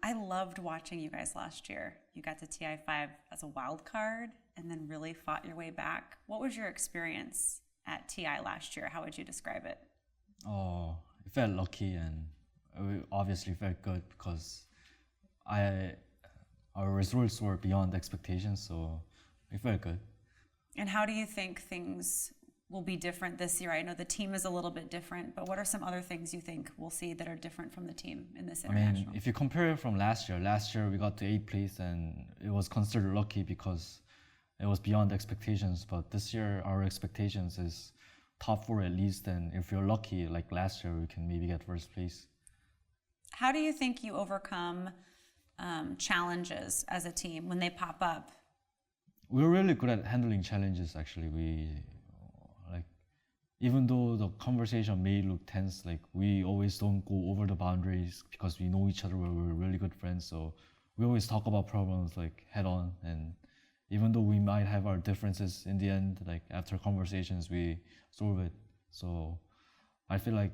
I loved watching you guys last year. You got to TI5 as a wild card and then really fought your way back. What was your experience at TI last year? How would you describe it? Oh, I felt lucky and we obviously felt good because our results were beyond expectations, so it felt good. And how do you think things will be different this year? I know the team is a little bit different, but what are some other things you think we'll see that are different from the team in this international? I mean, if you compare it from last year we got to 8th place and it was considered lucky because it was beyond expectations. But this year, our expectations is top 4 at least, and if you're lucky, like last year, we can maybe get first place. How do you think you overcome challenges as a team when they pop up? We're really good at handling challenges, actually. Even though the conversation may look tense, like we always don't go over the boundaries because we know each other, we're really good friends. So we always talk about problems like head on, and even though we might have our differences, in the end, like after conversations, we solve it. So I feel like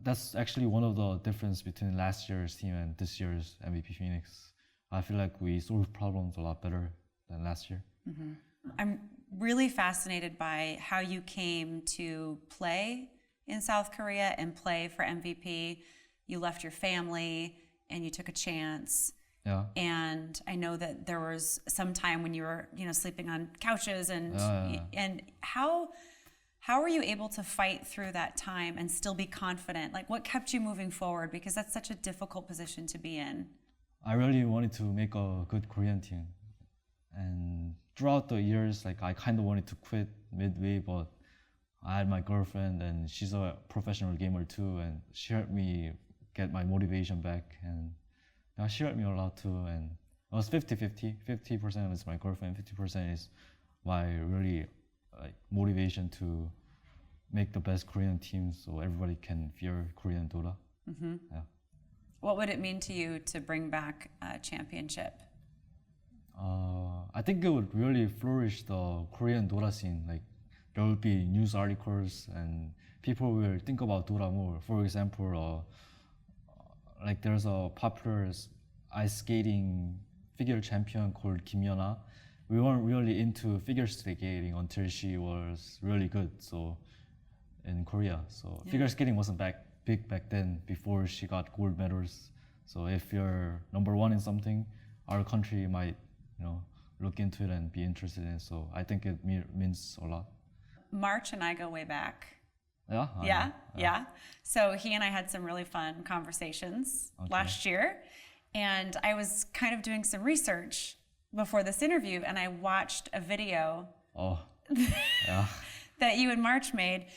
that's actually one of the difference between last year's team and this year's MVP Phoenix. I feel like we solve problems a lot better than last year. Mm-hmm. I'm really fascinated by how you came to play in South Korea and play for MVP. You left your family and you took a chance. Yeah. And I know that there was some time when you were, sleeping on couches and how were you able to fight through that time and still be confident? Like, what kept you moving forward? Because that's such a difficult position to be in. I really wanted to make a good Korean team. And throughout the years, like I kind of wanted to quit midway, but I had my girlfriend and she's a professional gamer too, and she helped me get my motivation back, and she helped me a lot too. And it was 50-50. 50% is my girlfriend, 50% is my really motivation to make the best Korean team so everybody can fear Korean Dota. Mm-hmm. Yeah. What would it mean to you to bring back a championship? I think it would really flourish the Korean Dota scene. Like there will be news articles and people will think about Dota more. For example, like there's a popular ice skating figure champion called Kim Yeona. We weren't really into figure skating until she was really good. So in Korea, so yeah. Figure skating wasn't big back then before she got gold medals. So if you're number 1 in something, our country might look into it and be interested in it. So I think it means a lot. March and I go way back. Yeah? Yeah. So he and I had some really fun conversations last year. And I was kind of doing some research before this interview, and I watched a video that you and March made.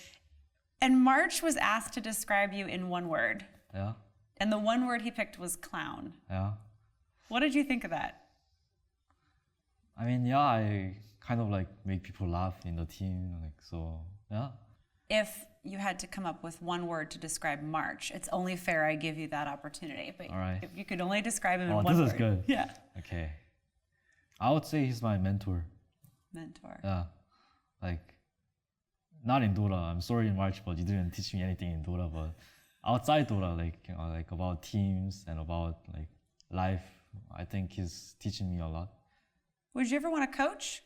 And March was asked to describe you in one word. Yeah. And the one word he picked was clown. Yeah. What did you think of that? I mean, I kind of make people laugh in the team, yeah. If you had to come up with one word to describe March, it's only fair I give you that opportunity. But all right. If you could only describe him in one word. This is good. Yeah. Okay. I would say he's my mentor. Mentor. Yeah. Not in Dota. I'm sorry in March, but you didn't teach me anything in Dota. But outside Dota, about teams and about life, I think he's teaching me a lot. Would you ever want to coach?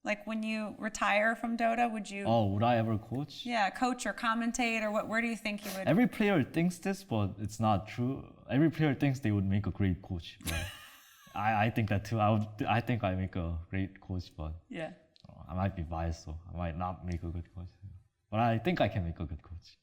Like when you retire from Dota, would you? Oh, would I ever coach? Yeah, coach or commentate, or where do you think you would? Every player thinks this, but it's not true. Every player thinks they would make a great coach. But I think that too. I think I make a great coach, but yeah, I might be biased, so I might not make a good coach. But I think I can make a good coach.